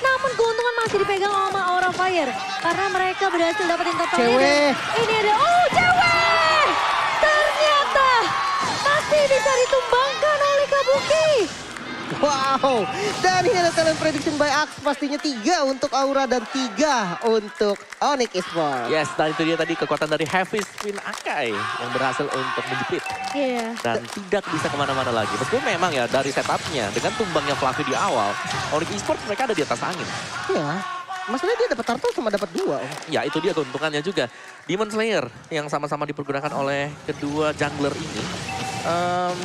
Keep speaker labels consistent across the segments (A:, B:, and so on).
A: Namun keuntungan masih dipegang sama Aura Fire. Karena mereka berhasil dapetin totalnya.
B: Cewek.
A: Ini ada, cewek! Ternyata masih bisa ditumbangkan oleh Kabuki.
B: Wow, dan ini adalah talent prediction by Axe. Pastinya 3 untuk Aura dan 3 untuk Onyx Esports.
C: Yes, dan itu dia tadi kekuatan dari Heavy Spin Akai yang berhasil untuk menjepit.
A: Iya.
C: Dan tidak bisa kemana-mana lagi. Meskipun memang ya dari setupnya, dengan tumbangnya Fluffy di awal, Onyx Esports mereka ada di atas angin.
B: Iya, masalahnya dia dapat turtle cuma dapat 2.
C: Ya itu dia keuntungannya juga. Demon Slayer yang sama-sama dipergunakan oleh kedua jungler ini.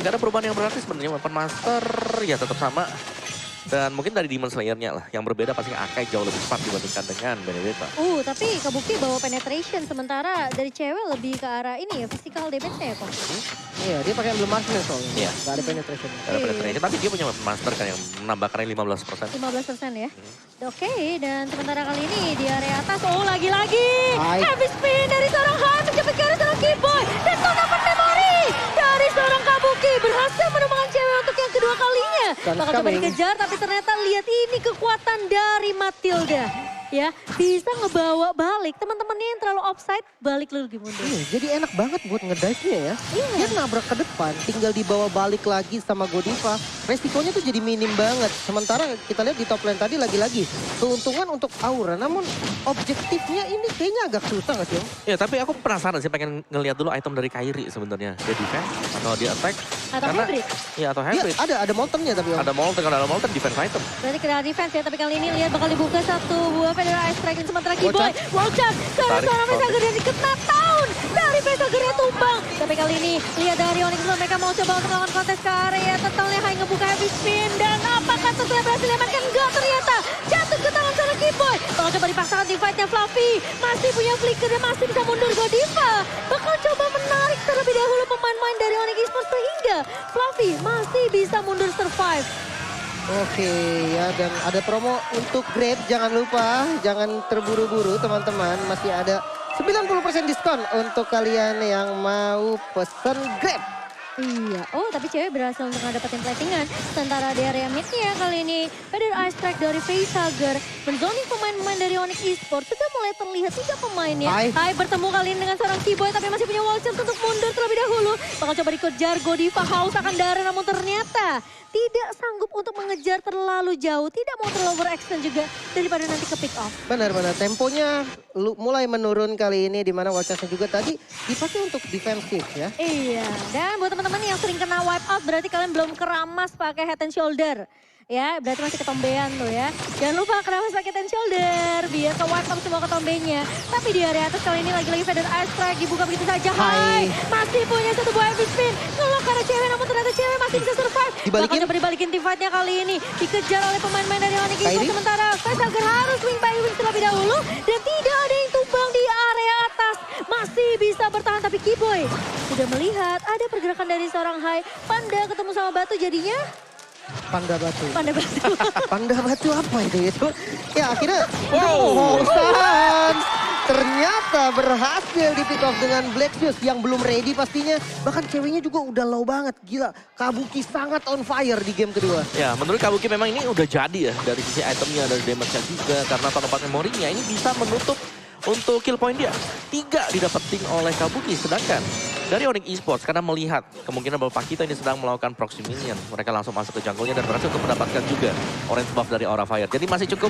C: Gak ada perubahan yang berarti sebenarnya. Weapon Master ya tetap sama. Dan mungkin dari Demon Slayer-nya lah. Yang berbeda pasti Akai jauh lebih cepat dibandingkan dengan Benedetta.
A: Tapi Kabuki bawa penetration. Sementara dari cewek lebih ke arah ini ya, physical damage-nya ya kok.
B: Iya, dia pakai emblem marksman soalnya.
C: Iya.
B: Gak ada penetration.
C: Gak ada penetration, tapi dia punya Weapon Master kan yang menambahkannya 15%.
A: 15% ya. Oke, dan sementara kali ini di area atas, lagi-lagi.
B: Hai.
A: Heavy spin dari seorang Han menjepit ke arah seorang Keyboy. Dan tonapan memori dari seorang Kabuki berhasil menemukan cewek untuk yang kedua kalinya.
B: Guns
A: Bakal coba
B: coming.
A: dikejar, tapi ternyata lihat ini kekuatan dari Matilda. Ya, bisa ngebawa balik teman-temannya yang terlalu offside, balik lagi mundur.
B: Iya, jadi enak banget buat ngedive-nya ya.
A: Iya.
B: Dia nabrak ke depan, tinggal dibawa balik lagi sama Godiva. Resikonya tuh jadi minim banget. Sementara kita lihat di top lane tadi lagi-lagi. Keuntungan untuk Aura, namun objektifnya ini kayaknya agak susah gak sih Om?
C: Ya tapi aku penasaran sih pengen ngelihat dulu item dari Kairi sebenarnya. Dia defense atau dia attack.
A: Atau hybrid.
C: Iya atau
B: Dia
C: hybrid.
B: ada Molten-nya tapi Om.
C: Ada Molten, kalau ada Molten defense item.
A: Berarti kena defense ya, tapi kali ini lihat bakal dibuka satu buah Federal Ice Strike dan sementara Keyboy.
B: Wocak.
A: Wocak,
C: Tarik,
A: seorang
C: tarik.
A: Vesager yang dikena down. Dari Vesagernya tumbang. Tapi kali ini lihat dari Onyx Esports mereka mau coba untuk melakukan kontes ke area. Totalnya hanya ngebuka heavy spin. Dan apakah setelah berhasil diamankan? Enggak ternyata. Jatuh ke tangan seorang Keyboy. Bakal coba dipaksakan di fight-nya Fluffy. Masih punya flicker dan masih bisa mundur Godiva. Bakal coba menarik terlebih dahulu pemain-pemain dari Onyx Esports sehingga Fluffy masih bisa mundur survive.
B: Oke ya, dan ada promo untuk Grab, jangan lupa, jangan terburu-buru teman-teman. Masih ada 90% diskon untuk kalian yang mau pesen Grab.
A: Iya, tapi cewek berhasil untuk ngedapetin platingan. Sementara di area mid-nya kali ini, Federal Ice Strike dari Facehager menzoning pemain-pemain dari Onyx Esports. Sudah mulai terlihat 3 pemainnya.
B: Hai.
A: Bertemu kali ini dengan seorang Keyboy, tapi masih punya wall charge untuk mundur terlebih dahulu. Bakal coba dikejar Godiva, haus akan darah, namun ternyata tidak sanggup untuk mengejar terlalu jauh. Tidak mau terlalu overextend juga daripada nanti ke pick off.
B: Benar-benar temponya mulai menurun kali ini, di mana wacana juga tadi dipakai untuk defensif ya.
A: Iya, dan buat teman-teman yang sering kena wipe out berarti kalian belum keramas pakai head and shoulder. Ya, berarti masih ketombean tuh ya. Jangan lupa keramas pakai head and shoulder biar ke wipe out semua ketombenya. Tapi di area atas kali ini lagi-lagi Federal Ice Strike dibuka begitu saja.
B: Hai.
A: Masih punya satu buah heavy spin. Ngelok karena cewek, namun ternyata cewek masih bisa survive.
B: Dibalikin.
A: Bakal coba dibalikin team fight-nya kali ini. Dikejar oleh pemain-pemain dari Onyx
B: Kairi.
A: Esports. Sementara Facehager harus wing by wing terlebih dahulu. Dan tidak ada yang tumbang di area atas. Masih bisa bertahan, tapi Keyboy sudah melihat ada pergerakan dari seorang Hai. Panda ketemu sama Batu jadinya
B: Panda batu.
A: Panda Batu.
B: Panda batu apa itu? Ya akhirnya,
C: Wow.
B: Sans ternyata berhasil di pick off dengan Black Shoes yang belum ready pastinya. Bahkan ceweknya juga udah low banget, gila. Kabuki sangat on fire di game kedua.
C: Ya menurut Kabuki memang ini udah jadi ya dari sisi itemnya, dari damage-nya juga. Karena tonopan memorinya ini bisa menutup untuk kill point dia. 3 didapetin oleh Kabuki, sedangkan dari Onyx Esports karena melihat kemungkinan bahwa Pakito ini sedang melakukan proxy minion. Mereka langsung masuk ke jungle-nya dan berhasil untuk mendapatkan juga orange buff dari Aura Fire. Jadi masih cukup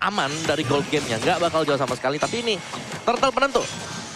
C: aman dari gold game-nya. Nggak bakal jauh sama sekali, tapi ini turtle penentu.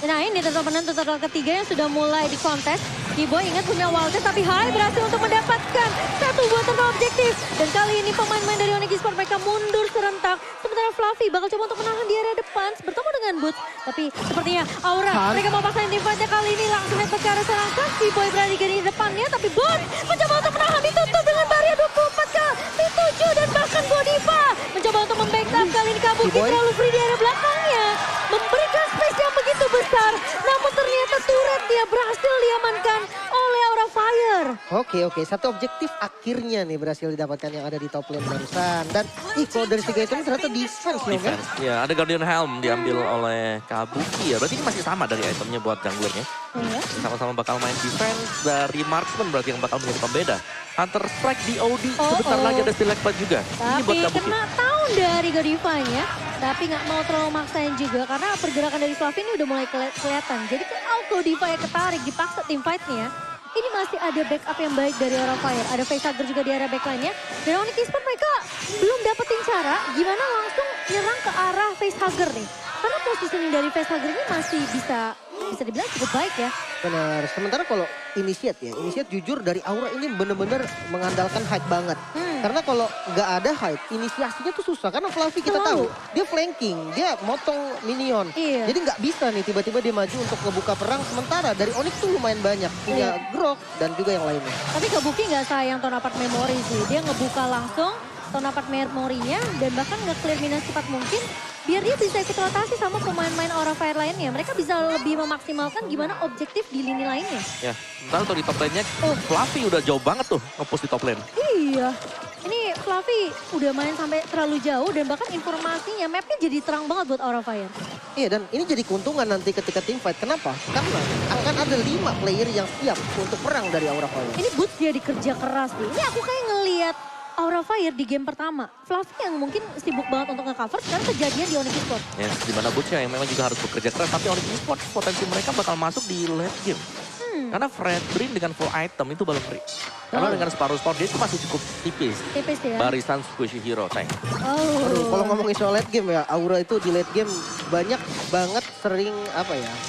A: Nah ini turtle penentu, turtle ketiga yang sudah mulai di kontes. Keyboy ingat punya wall charge, tapi Hai berhasil untuk mendapatkan satu buah turtle objektif. Dan kali ini pemain-pemain dari Onyx Esports mereka mundur serentak. Sementara Fluffy bakal coba untuk menahan di area depan bertemu dengan Boots. Tapi sepertinya Aura,
B: Han.
A: mereka mau paksain team fight-nya kali ini langsung headbutt ke arah serangan. Keyboy berada di depannya, tapi Boots mencoba untuk menahan, ditutup dengan barrier 24 kali 7 dan bahkan Godiva mencoba untuk membackup. Kali ini Kabuki
B: Keyboy.
A: terlalu free di area belakangnya. Memberikan space yang begitu besar. Namun ternyata turret dia berhasil diamankan oleh Aura Fire.
B: Oke, satu objektif akhirnya nih berhasil didapatkan yang ada di top lane barusan. Dan kalau dari 3 itu ternyata defense loh kan?
C: Defense. Ya ada Guardian Helm diambil oleh Kabuki ya. Berarti ini masih sama dari itemnya buat junglernya.
A: Iya.
C: Sama-sama bakal main defense dari marksman berarti yang bakal menjadi pembeda. Hunter Strike di OD, sebentar
A: Oh.
C: lagi ada Select Pad juga. Ini buat
A: Tapi
C: Kabuki.
A: kena tahun dari Godify-nya. Tapi nggak mau terlalu maksain juga karena pergerakan dari Fluffy ini udah mulai kelihatan. Jadi kalau Godify ketarik dipaksa tim fight-nya, ini masih ada backup yang baik dari Aura Fire. Ada Facehugger juga di area backline-nya. Dan Onyx Esports mereka belum dapetin cara gimana langsung nyerang ke arah Facehugger nih. Karena positioning dari Facehugger ini masih bisa dibilang cukup baik ya.
B: Benar. Sementara kalau Initiate jujur dari Aura ini bener-bener mengandalkan height banget. Karena kalau nggak ada height, inisiasinya tuh susah. Karena Fluffy kita tahu, dia flanking, dia motong minion.
A: Iya.
B: Jadi nggak bisa nih tiba-tiba dia maju untuk ngebuka perang. Sementara dari Onyx tuh lumayan banyak. Punya Grok dan juga yang lainnya.
A: Tapi Kabuki nggak sayang Tonapart Memory sih. Dia ngebuka langsung Tonapart Memory-nya dan bahkan nge-clear minus cepat mungkin. Biar dia bisa ikut rotasi sama pemain-pemain Aura Fire lainnya. Mereka bisa lebih memaksimalkan gimana objektif di lini lainnya.
C: Ya, sementara tuh di top lane-nya, Fluffy udah jauh banget tuh nge-push di top lane.
A: Iya. Ini Fluffy udah main sampai terlalu jauh dan bahkan informasinya mapnya jadi terang banget buat Aura Fire.
B: Iya, dan ini jadi keuntungan nanti ketika tim fight. Kenapa? Karena akan ada 5 player yang siap untuk perang dari Aura Fire.
A: Ini Boots jadi kerja keras nih. Ini aku kayak ngelihat Aura Fire di game pertama. Fluffy yang mungkin sibuk banget untuk nge-cover, sekarang kejadian di Onyx Esports.
C: Ya, di mana Butch yang memang juga harus bekerja keras, tapi Onyx Esports potensi mereka bakal masuk di late game. Karena Fred Brin dengan full item itu belum free. Karena dengan separuh spawn dia itu masih cukup tipis.
A: Tipis ya.
C: Barisan Squishy Hero tank.
B: Aduh, kalau ngomongin soal late game ya, Aura itu di late game banyak banget sering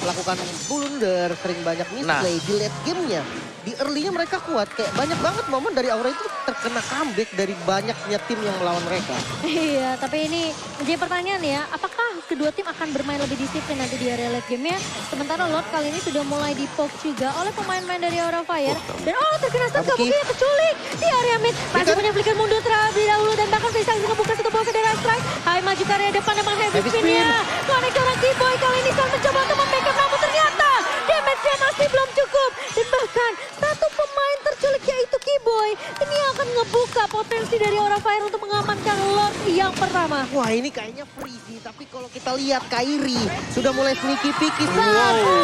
B: melakukan blunder, sering banyak misplay di late gamenya. Di early-nya mereka kuat, kayak banyak banget momen dari Aura itu terkena comeback dari banyaknya tim yang melawan mereka.
A: Iya, tapi ini menjadi pertanyaan ya, apakah kedua tim akan bermain lebih disiplin nanti di area late game-nya? Sementara Lord kali ini sudah mulai di-poke juga oleh pemain-pemain dari Aura Fire. Dan terkena stun Kabuki yang keculik di area mid. Masih menyemplikan mundur terlebih dahulu dan bahkan bisa ngebuka satu bola Federal Strike. Hai maju ke area depan dengan heavy spin-nya. Connect orang Keyboy kali ini Sun mencoba untuk membackup namun ternyata damage-nya masih belum cukup. Dan bahkan satu pemain terculik yaitu Keyboy. Ini akan ngebuka potensi dari Aura Fire untuk mengamankan Lord yang pertama.
B: Wah, ini kayaknya free sih, tapi kalau kita lihat Kairi sudah mulai sneaky-picky.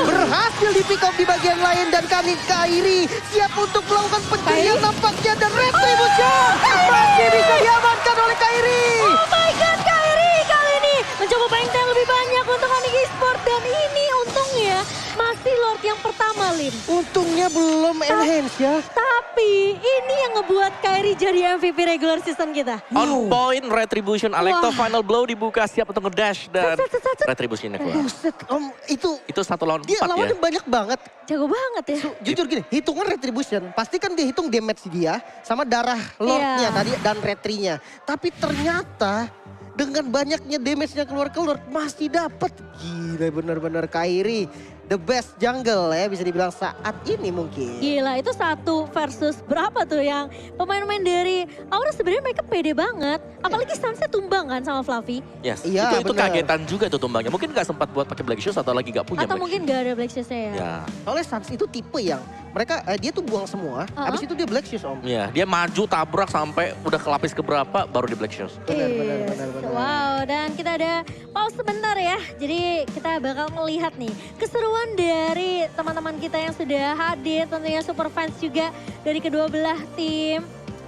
B: Berhasil di pick up di bagian lain dan kali Kairi siap untuk melakukan pencurian nampaknya dan retribution masih bisa diamankan oleh Kairi.
A: Oh my god, Kairi kali ini mencoba benteng lebih banyak untuk Onyx Esports dan ini untungnya masih Lord yang pertama, Lim.
B: Untungnya belum enhance ya.
A: Tapi ini yang ngebuat Kairi jadi MVP regular season kita.
C: On point retribution, Alecto final blow dibuka siap untuk ngedash dan retributionnya keluar.
B: Buset,
C: Itu 1 lawan 4
B: dia
C: ya.
B: lawannya banyak banget.
A: Jago banget ya.
B: Jujur gini, hitungan retribution, pasti kan dia hitung damage dia sama darah lordnya tadi dan retrinya. Tapi ternyata dengan banyaknya damage-nya keluar-keluar masih dapat. Gila bener-bener Kairi. The best jungle ya bisa dibilang saat ini mungkin.
A: Gila, itu 1 versus berapa tuh yang pemain-pemain dari Aura sebenarnya mereka pede banget. Apalagi Sunsnya tumbang kan sama Fluffy.
C: Yes.
B: Iya,
C: itu
B: bener.
C: kagetan juga itu tumbangnya. Mungkin nggak sempat buat pakai Black Shoes atau lagi nggak punya
A: Atau
C: Black
A: mungkin gak ada Black Shoes-nya ya.
C: Ya.
B: Soalnya Suns itu tipe yang mereka dia tuh buang semua, habis itu dia black shoes om.
C: Iya, dia maju tabrak sampai udah kelapis ke berapa baru di Black Shoes.
B: Benar.
A: Wow, dan kita ada pause sebentar ya. Jadi kita bakal melihat nih keseruan dari teman-teman kita yang sudah hadir. Tentunya super fans juga dari kedua belah tim.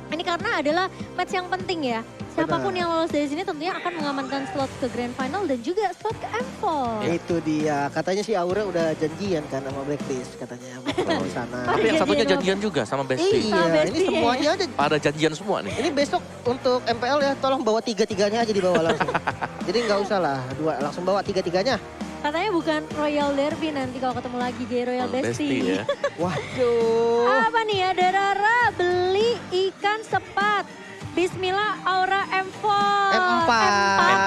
A: Ini karena adalah match yang penting ya. Siapapun yang lolos dari sini tentunya akan mengamankan slot ke Grand Final dan juga slot ke M4.
B: Itu dia, katanya si Aura udah janjian kan sama Blacklist katanya bakal di sana.
C: Tapi yang satunya janjian juga sama Bestie.
B: Iya, ini semuanya ada.
C: Pada janjian semua nih.
B: Ini besok untuk MPL ya, tolong bawa 3-3-nya aja dibawa langsung. Jadi nggak usah lah, langsung bawa 3-3-nya.
A: Katanya bukan Royal Derby nanti kalau ketemu lagi di Royal Bestie.
C: Ya.
B: Waduh.
A: Apa nih ya, Derara beli ikan sepat. Bismillah Aura M4.
B: M4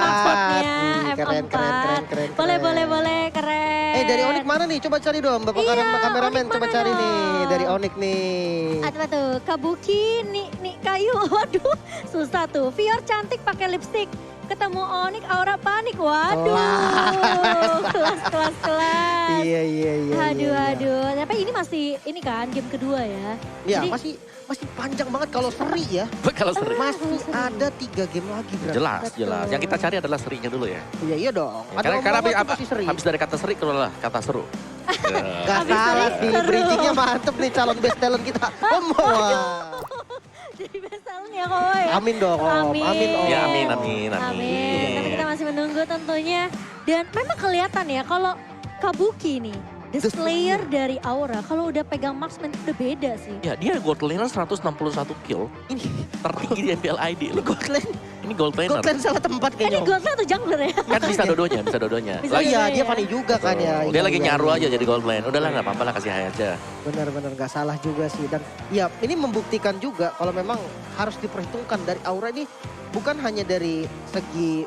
A: maksudnya.
B: Keren.
A: Boleh, keren.
B: Dari Onyx mana nih? Coba cari dong, Bapak kameramen.
A: Onyx
B: Coba
A: mana
B: cari
A: dong?
B: nih, dari Onyx nih.
A: Apa tuh? Kabuki, nih kayu. Waduh, susah tuh. Fior cantik pakai lipstick. Ketemu Onyx Aura panik. Waduh. Kelas.
B: Iya.
A: Aduh. Tapi ini masih kan game kedua ya.
B: Iya,
A: Jadi,
B: masih panjang banget kalau seri ya.
C: Kalau seri.
B: Masih ada 3 game lagi berarti.
C: Jelas.
A: Betul.
C: Yang kita cari adalah serinya dulu ya.
B: Iya dong.
C: Karena
B: masih seri.
C: habis dari kata seri keluarlah kata seru.
B: Gak
A: Habis
B: salah
A: seri,
B: sih,
A: seru.
B: bridgingnya mantep nih calon best talent kita.
A: Jadi besalnya ya kok ya.
B: Amin dong Om.
A: Amin.
B: Amin Om.
C: Ya amin.
A: Tapi kita masih menunggu tentunya. Dan memang kelihatan ya kalau Kabuki nih, the slayer dari Aura, kalau udah pegang marksman udah beda sih.
C: Ya dia gold laner 161 kill.
B: Ini
C: Tertinggi di MPL ID loh.
B: gold lane.
C: Ini gold laner.
B: Gold lane salah tempat
A: Ini
B: kayaknya Om.
A: Godland atau jungler ya?
C: Kan bisa dodonya.
A: Bisa.
B: Oh iya,
A: Iya,
B: dia
A: iya.
B: funny juga kan ya.
C: Dia
B: Iya,
C: lagi
B: iya,
C: nyaru
B: iya.
C: aja jadi gold lane. Udahlah nggak apa-apa lah kasih high aja.
B: Benar-benar nggak salah juga sih. Dan ya ini membuktikan juga kalau memang harus diperhitungkan dari Aura ini bukan hanya dari segi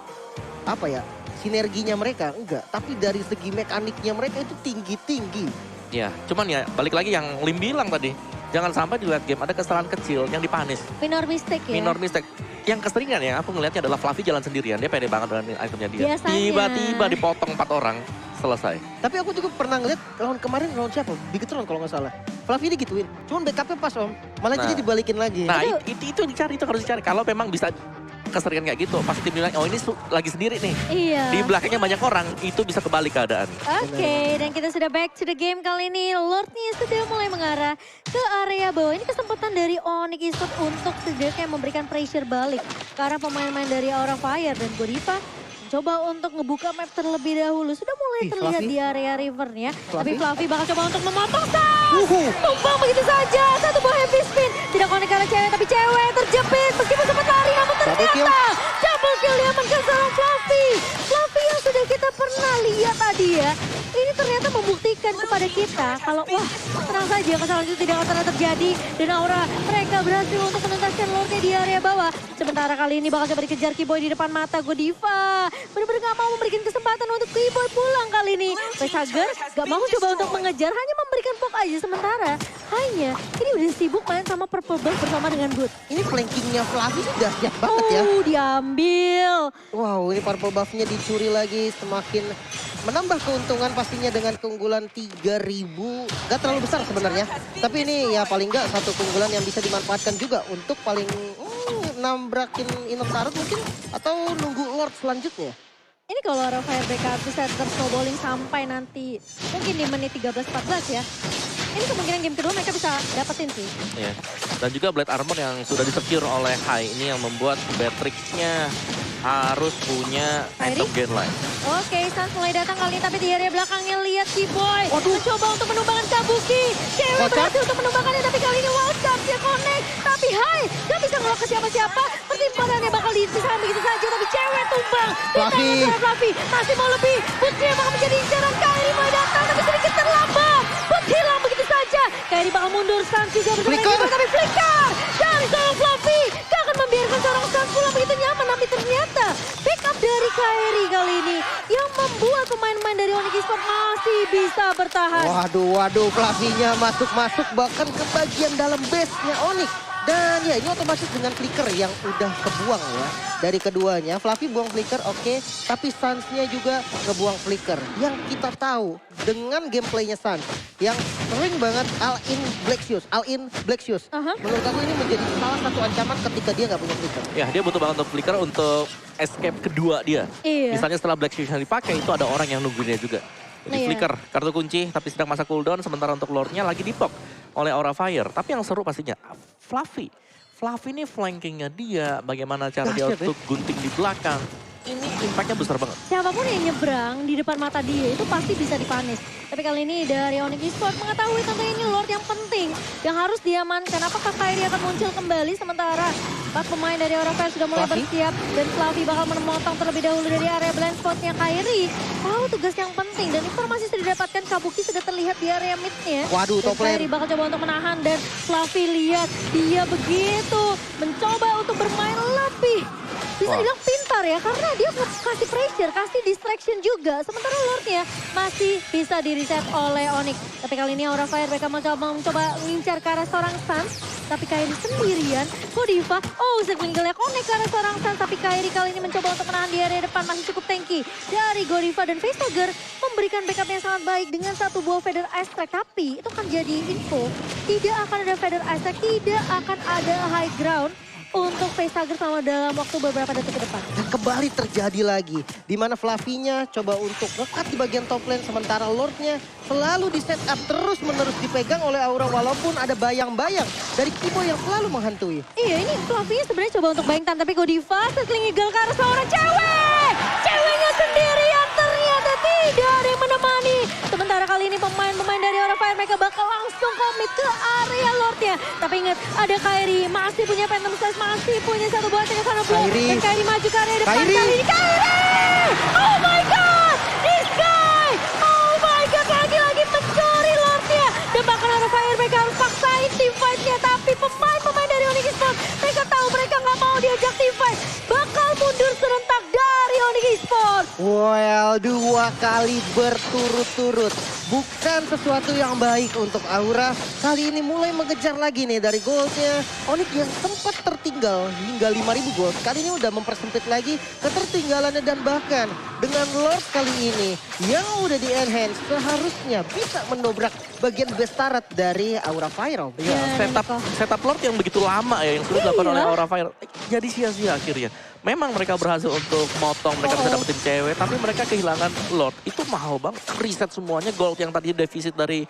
B: apa ya sinerginya mereka, enggak. Tapi dari segi mekaniknya mereka itu tinggi-tinggi.
C: Ya, cuman ya balik lagi yang Lim bilang tadi. Jangan sampai di late game ada kesalahan kecil yang dipanis.
A: Minor mistake ya?
C: Minor mistake. Yang keseringan ya aku ngelihatnya adalah Fluffy jalan sendirian. Dia pede banget dengan itemnya dia.
A: Biasanya.
C: Tiba-tiba dipotong 4 orang. Selesai.
B: Tapi aku juga pernah ngeliat lawan kemarin lawan siapa? Bigetron kalau nggak salah. Fluffy digituin. Cuman backupnya pas Om. Malah jadi
C: Nah.
B: dibalikin lagi.
C: Nah itu dicari, itu harus dicari. Kalau memang bisa keseringan kayak gitu. Pasti tim bilang, oh ini lagi sendiri nih.
A: Iya.
C: Di belakangnya banyak orang, itu bisa kebalik keadaan.
A: Oke, dan kita sudah back to the game kali ini. Lordnya sudah mulai mengarah ke area bawah. Ini kesempatan dari Onyx Esports untuk setidaknya memberikan pressure balik. Karena pemain-pemain dari Aura Fire dan Godiva coba untuk ngebuka map terlebih dahulu. Sudah mulai
B: Ih,
A: terlihat
B: Fluffy.
A: di area rivernya.
B: Fluffy.
A: Tapi Fluffy bakal coba untuk memotong tumpang begitu saja. Satu buah heavy spin. Tidak connect karena cewek, tapi cewek terjepit. Meskipun sempat lari, namun
B: Double kill.
A: ternyata double kill diamankan seorang Fluffy. Fluffy yang sudah kita pernah lihat tadi ya. Ini ternyata membuktikan kepada kita kalau wah tenang saja kesalahan itu tidak akan pernah terjadi. Dan Aura mereka berhasil untuk menuntaskan Lordnya di area bawah. Sementara kali ini bakal coba dikejar Keyboy di depan mata Godiva. Benar-benar gak mau memberikan kesempatan untuk Keyboy pulang kali ini. Facehugger gak mau coba untuk mengejar, hanya memberikan poke aja. Sementara hanya ini udah sibuk main sama Purple Buff bersama dengan Good.
B: Ini flankingnya Fluffy sudah siap banget ya.
A: Diambil.
B: Wow, ini purple buff-nya dicuri lagi, semakin menambah keuntungan pastinya dengan keunggulan 3.000. Gak terlalu besar sebenarnya, tapi ini ya paling nggak satu keunggulan yang bisa dimanfaatkan juga untuk paling nambrakin Inner Tarot mungkin atau nunggu Lord selanjutnya.
A: Ini kalau Aura Fire backup bisa snowballing sampai nanti mungkin di menit 13-14 ya. Ini kemungkinan game kedua mereka bisa dapetin sih.
C: Ya. Dan juga Blade Armor yang sudah disecure oleh Hai ini yang membuat Beatrix-nya harus punya item gain line.
A: Oke, Sans mulai datang kali ini, tapi di area belakangnya lihat Keyboy. Mencoba untuk menumbangkan Kabuki. Cewek
B: Wildcard.
A: berhasil untuk menumbangkannya, tapi kali ini Wildcard dia connect. Tapi Hai gak bisa ngelok ke siapa-siapa. Pertimbangannya bakal disisakan begitu saja, tapi cewek tumbang. Di
B: Fluffy.
A: tangan seorang Fluffy. Masih mau lebih. Putri bakal menjadi incaran. Kairi mulai datang, tapi sedikit terlambat. Putri hilang begitu saja. Kairi bakal mundur, Sans juga bersama
B: Flicker.
A: Keyboy, tapi flicker dari seorang Fluffy. Gak akan membiarkan seorang Sans pulang begitu nyaman, tapi ternyata backup dari Kairi kali ini yang membuat pemain-pemain dari Onyx Esports masih bisa bertahan.
B: Waduh, Fluffy-nya masuk-masuk bahkan ke bagian dalam base-nya Onyx. Dan ya ini otomatis dengan flicker yang udah kebuang ya. Dari keduanya, Fluffy buang flicker oke, tapi Sans-nya juga ngebuang flicker. Yang kita tahu dengan gameplaynya Sans yang sering banget all in Black Shoes. Menurut aku ini menjadi salah satu ancaman ketika dia nggak punya flicker.
C: Ya dia butuh banget untuk flicker untuk escape kedua dia.
A: Iya.
C: Misalnya setelah Black Shoes yang dipakai itu ada orang yang nungguin dia juga. Jadi
A: Iya.
C: flicker, kartu kunci tapi sedang masa cooldown sementara untuk Lordnya lagi dipok oleh Aura Fire. Tapi yang seru pastinya Fluffy. Fluffy ini flankingnya dia, bagaimana cara dia
B: Dahsyat, ya.
C: untuk gunting di belakang. Ini impactnya besar banget.
A: Siapapun yang nyebrang di depan mata dia itu pasti bisa dipanis. Tapi kali ini dari Onyx Esports mengetahui tentunya ini Lord yang penting yang harus diamankan. Apakah Kairi akan muncul kembali sementara 4 pemain dari Aura Fire sudah mulai
B: Fluffy.
A: bersiap dan Fluffy bakal memotong terlebih dahulu dari area blind spotnya Kairi. Tahu tugas yang penting dan informasi sudah didapatkan Kabuki sudah terlihat di area midnya.
B: Waduh,
A: Dan
B: top lane.
A: Kairi bakal coba untuk menahan dan Fluffy lihat dia begitu mencoba untuk bermain lebih. Bisa
C: Wah.
A: dibilang pintar ya karena dia kasih pressure, kasih distraction juga. Sementara Lordnya masih bisa di-reset oleh Onyx. Tapi kali ini Aura Fire mereka mencoba mengincar ke arah seorang Sans. Tapi Kairi sendirian, Godiva, sequengelnya connect ke arah seorang Sans. Tapi Kairi kali ini mencoba untuk menahan di area depan, masih cukup tanky. Dari Godiva dan Facehugger memberikan backup yang sangat baik dengan satu buah Feather Ice Strike. Tapi itu kan jadi info, tidak akan ada Feather Ice Strike, tidak akan ada high ground. untuk facehugger selama dalam waktu beberapa detik ke depan.
B: Dan kembali terjadi lagi. Di mana Fluffy-nya coba untuk ngekat di bagian top lane. Sementara Lord-nya selalu di setup terus-menerus dipegang oleh Aura. Walaupun ada bayang-bayang dari Kibo yang selalu menghantui.
A: Iya, ini Fluffy-nya sebenarnya coba untuk bayangkan, tapi Godiva seteling eagle ke arah seorang cewek. Ceweknya sendirian, ternyata tidak ada yang menemani. Sementara kali ini pemain-pemain dari Aura Fire mereka bakal langsung komit ke area Lord-nya. Tapi ingat, ada Kairi, masih punya Phantom Slice, masih punya satu buah ke sana blok.
B: Kairi.
A: Dan Kairi maju ke area depan.
B: Kairi.
A: Kali ini Kairi! Oh my God! This guy! Oh my God! Lagi-lagi mencuri Lord-nya. Dan bahkan Aura Fire mereka harus paksain team fight-nya. Tapi pemain-pemain dari Onyx Esports, mereka tahu mereka nggak mau diajak team fight. Bakal mundur serentak dari Onyx Esports.
B: Well, 2 kali berturut-turut. Bukan sesuatu yang baik untuk Aura. Kali ini mulai mengejar lagi nih dari goldnya. Onyx yang sempat tertinggal hingga 5.000 gold. Kali ini udah mempersempit lagi ketertinggalannya. Dan bahkan dengan Lord kali ini yang udah di enhance seharusnya bisa mendobrak bagian bestarat dari Aura Viral.
C: Ya, setup Lord yang begitu lama ya yang sudah dilakukan oleh Aura Fire. Jadi sia-sia akhirnya. Memang mereka berhasil untuk motong, mereka bisa dapetin cewek, tapi mereka kehilangan Lord. Itu mahal banget, reset semuanya, gold yang tadi defisit dari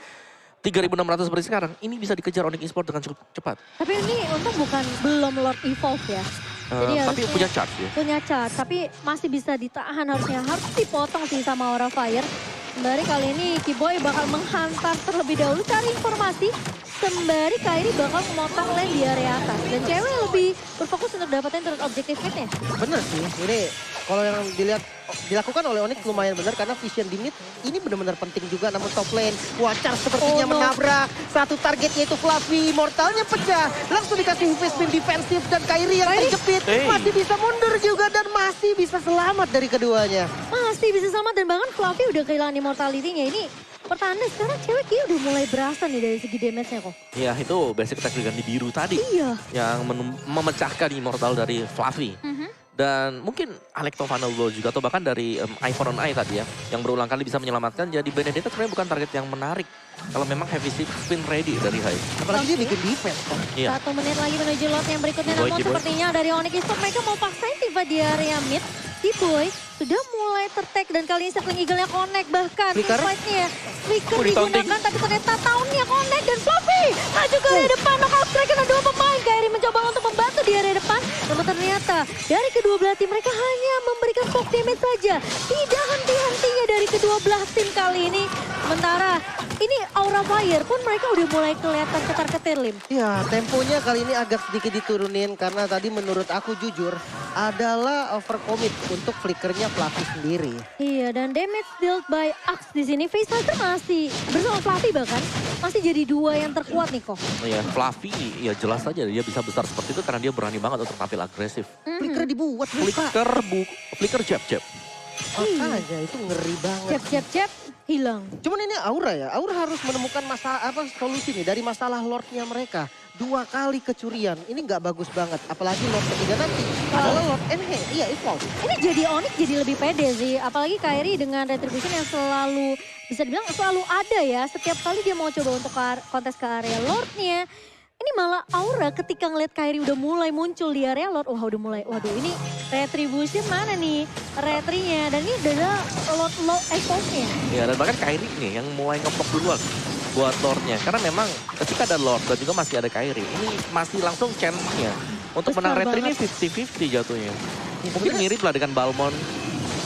C: 3.600 seperti sekarang. Ini bisa dikejar Onyx Esports dengan cukup cepat.
A: Tapi ini untung belum Lord Evolve ya. Jadi
C: Tapi
A: harusnya
C: punya charge ya.
A: Punya charge, tapi masih bisa ditahan harusnya. Harus dipotong sih sama Aura Fire. Sembari kali ini Kiboy bakal menghantar terlebih dahulu cari informasi. Sembari Kairi bakal memotong lane di area atas. Dan cewek lebih berfokus untuk dapetin turret objektif hitnya.
B: Bener sih, ini kalau yang dilakukan oleh Onyx lumayan benar karena vision di mid ini benar-benar penting juga. Namun top lane, Wacar sepertinya menabrak satu target yaitu Fluffy. Mortalnya pecah, langsung dikasih spin defensif dan Kairi yang terjepit. Masih bisa mundur juga dan masih bisa selamat dari keduanya.
A: Masih bisa selamat dan bahkan Fluffy udah kehilangan immortality-nya. Ini pertanda sekarang cewek kayaknya udah mulai berasa nih dari segi damage-nya kok.
C: Iya, itu basic attack ganti biru tadi.
A: Iya.
C: Yang memecahkan immortal dari Fluffy. Dan mungkin Alecto Final Blow juga atau bahkan dari Eye for an Eye tadi ya. Yang berulang kali bisa menyelamatkan. Jadi Benedetta sebenarnya bukan target yang menarik. Kalau memang heavy spin ready dari Hai.
B: Apalagi dia bikin defense kan.
C: Iya.
A: 1 menit lagi menuju lot yang berikutnya.
C: Boy,
A: Namun
C: Boy.
A: sepertinya dari Onyx Esports mereka mau paksain tiba di area mid. Boy sudah mulai tertek dan kali ini Settling Eagle-nya connect. Bahkan
B: Flicker.
A: fight-nya Flicker
C: Ditaunting.
A: digunakan tapi ternyata tahunnya connect. Dan Fluffy maju ke area depan. Knockout strike kena 2 pemain. Kairi mencoba untuk membantu di area depan. Namun ternyata dari kedua belah tim mereka hanya memberikan poke damage saja. Tidak henti-hentinya dari kedua belah tim kali ini. Sementara ini Aura Fire pun mereka udah mulai kelihatan ketar-ketir Lim.
B: Ya, temponya kali ini agak sedikit diturunin karena tadi menurut aku jujur adalah overcommit untuk flickernya Fluffy sendiri.
A: Iya, dan damage dealt by Axe di sini Facehugger masih bersama Fluffy bahkan masih jadi 2 yang terkuat nih kok.
C: Ya, Fluffy ya jelas saja dia bisa besar seperti itu karena dia berani banget untuk tampil agresif.
B: Flicker dibuat buka.
C: Flicker jab-jab.
B: Makanya itu ngeri banget.
A: Jab hilang.
B: Cuman ini Aura ya, Aura harus menemukan solusi nih dari masalah Lordnya mereka. 2 kali kecurian, ini nggak bagus banget. Apalagi Lord ketiga nanti adalah Lord Enhance, iya Evolve.
A: Ini jadi Onyx jadi lebih pede sih. Apalagi Kairi dengan Retribution yang selalu bisa dibilang selalu ada ya. Setiap kali dia mau coba untuk kontes ke area Lordnya. Ini malah Aura ketika ngeliat Kairi udah mulai muncul di area Lord. Wah udah mulai, waduh ini Retribution mana nih retrinya. Dan ini adalah Lord Evolve-nya.
C: Ya, dan bahkan Kairi nih yang mulai ngepok duluan buat Lordnya. Karena memang ketika ada Lord dan juga masih ada Kairi, ini masih langsung chance-nya. Untuk menang retri ini 50-50 jatuhnya. Mungkin mirip lah dengan Balmond.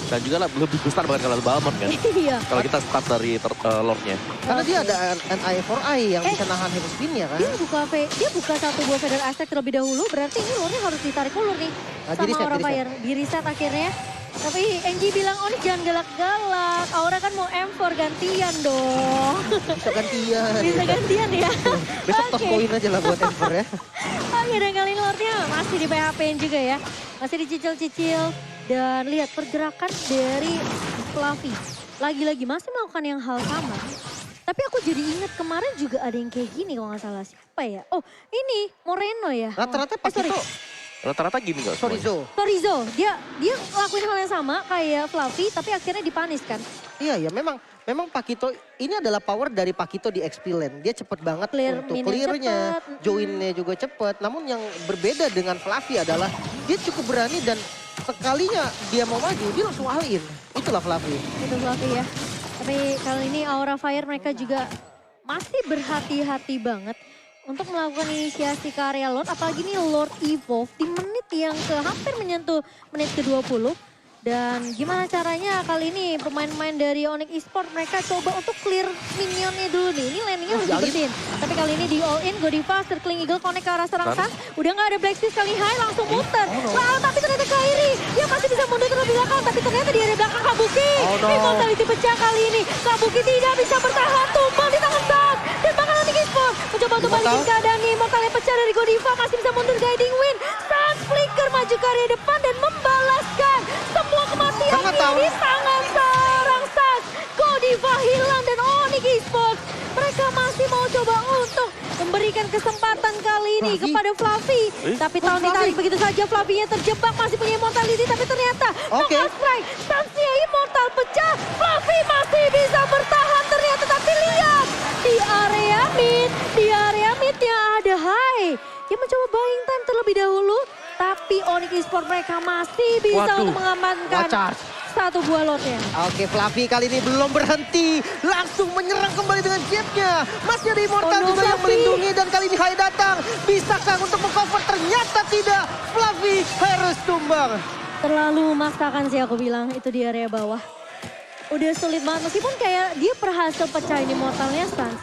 C: Dan juga lebih besar bahkan kalau Balmond kan.
A: Iya.
C: Kalau kita start dari Lordnya.
B: Karena dia ada an eye for eye yang bisa nahan heavy spin-nya kan.
A: Dia buka satu buah Feather Aztec terlebih dahulu, berarti ini Lordnya harus ditarik ulur nih.
B: Nah,
A: Sama
B: di-reset,
A: Aura Fire. Di reset akhirnya. Tapi NG bilang, oh ini jangan galak-galak. Aura kan mau M4 gantian dong.
B: Bisa gantian.
A: Bisa gantian ya.
B: Besok top poin aja lah buat Ember ya.
A: Oke, dan kali ini Lordnya masih di PHP-in juga ya. Masih dicicil-cicil. Dan lihat pergerakan dari Fluffy. Lagi-lagi masih melakukan yang hal sama. Tapi aku jadi ingat kemarin juga ada yang kayak gini kalau nggak salah. Siapa ya? Oh ini Moreno ya.
B: Rata-rata pas
A: sorry.
B: itu,
C: Rata-rata gini gak
B: sorry
C: semuanya?
B: Zo.
A: Torizo, dia ngelakuin hal yang sama kayak Fluffy tapi akhirnya dipanis kan.
B: Iya ya memang memang Pakito ini adalah power dari Pakito di XP Lane. Dia cepet banget
A: Clear
B: untuk
A: minion
B: clear-nya,
A: cepet.
B: join-nya juga cepet. Namun yang berbeda dengan Fluffy adalah dia cukup berani dan sekalinya dia mau maju, dia langsung all in. Itulah Fluffy.
A: Itu Fluffy ya. Tapi kali ini Aura Fire mereka juga masih berhati-hati banget untuk melakukan inisiasi ke area Lord. Apalagi nih Lord Evolve di menit yang hampir menyentuh menit ke-20. Dan gimana caranya kali ini pemain-pemain dari Onyx Esports mereka coba untuk clear minionnya dulu nih. Ini landingnya harus dibersihin. Tapi kali ini di all in, Godiva, Circling Eagle connect ke arah serang Sun. Udah gak ada Black Fist kali high langsung muter. Wah, tapi ternyata Kairi dia masih bisa mundur terlebih belakang. Tapi ternyata di area belakang Kabuki. Immortality pecah kali ini. Kabuki tidak bisa bertahan, tumbang di tangan Sun. Dan bahkan Onyx Esports mencoba untuk balikin keadaan nih. Immortality pecah dari Godiva, masih bisa mundur guiding win. Sun flicker maju ke area depan dan membalaskan semua kematian di tangan seorang Sun. Godiva hilang dan Onyx Esports mereka masih mau coba untuk memberikan kesempatan kali ini kepada Fluffy. Tapi tahun ditarik begitu saja, Fluffy-nya terjebak, masih punya immortality. Tapi ternyata knockout strike, Suns-nya immortal pecah. Fluffy masih bisa bertahan ternyata. Tapi lihat di area mid-nya ada High. Dia mencoba buying time terlebih dahulu. Tapi Onyx Esports mereka masih bisa untuk mengamankan satu buah lotnya.
B: Oke, Fluffy kali ini belum berhenti. Langsung menyerang kembali dengan jetnya. Masih ada Immortal juga yang melindungi. Dan kali ini Hai datang. Bisakah untuk mengcover? Ternyata tidak. Fluffy harus tumbang.
A: Terlalu memaksakan sih aku bilang itu di area bawah. Udah sulit banget. Meskipun kayak dia berhasil pecahin Immortalnya Suns.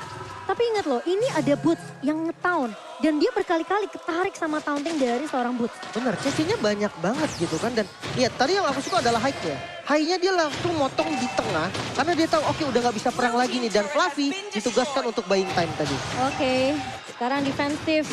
A: Tapi ingat loh, ini ada Boots yang nge-taunt. Dan dia berkali-kali ketarik sama taunting dari seorang Boots.
B: Bener, CC-nya banyak banget gitu kan. Dan lihat, tadi yang aku suka adalah High-nya. High-nya dia langsung motong di tengah. Karena dia tahu, oke udah gak bisa perang lagi nih. Dan Fluffy ditugaskan untuk buying time tadi.
A: Oke, sekarang defensif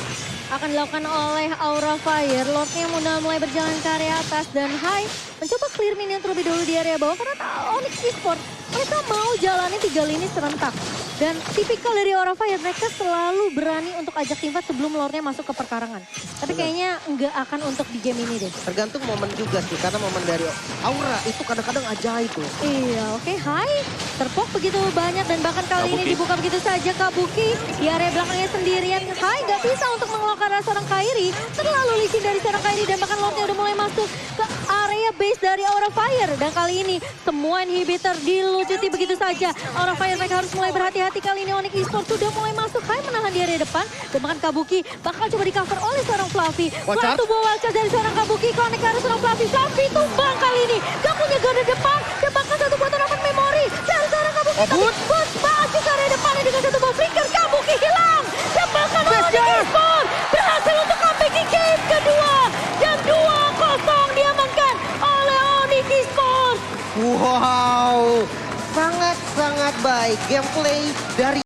A: akan dilakukan oleh Aura Fire. Lordnya udah mulai berjalan ke area atas. Dan High mencoba clear minion terlebih dahulu di area bawah. Karena Onyx Esports mereka mau jalani 3 lini serentak. Dan tipikal dari Aura Fire, mereka selalu berani untuk ajak teamfight sebelum Lordnya masuk ke perkarangan. Tapi kayaknya nggak akan untuk di game ini deh.
B: Tergantung momen juga sih, karena momen dari Aura itu kadang-kadang ajaib loh.
A: Iya, oke, Hai. Terpok begitu banyak dan bahkan kali ini dibuka begitu saja Kabuki. Di area belakangnya sendirian, Hai nggak bisa untuk mengeluarkan seorang Kairi. Terlalu licin dari seorang Kairi dan bahkan Lordnya udah mulai masuk ke area base dari Aura Fire. Dan kali ini semua inhibitor dilucuti begitu saja. Aura Fire mereka harus mulai berhati-hati kali ini. Onyx Esports sudah mulai masuk. Hai menahan di area depan. Dan bahkan Kabuki bakal coba di cover oleh seorang Fluffy. Satu buah wildcard dari seorang Kabuki. Connect ke arah seorang Fluffy. Fluffy tumbang kali ini. Gak punya garda depan. Dan bahkan satu buah tanaman memori dari seorang Kabuki. Boots maju ke area depannya dengan satu buah flicker. Kabuki hilang. Dan bahkan Onyx Esports berhasil untuk comeback di game kedua. Dan 2-0 diamankan oleh Onyx Esports.
B: Wow, sangat-sangat baik gameplay dari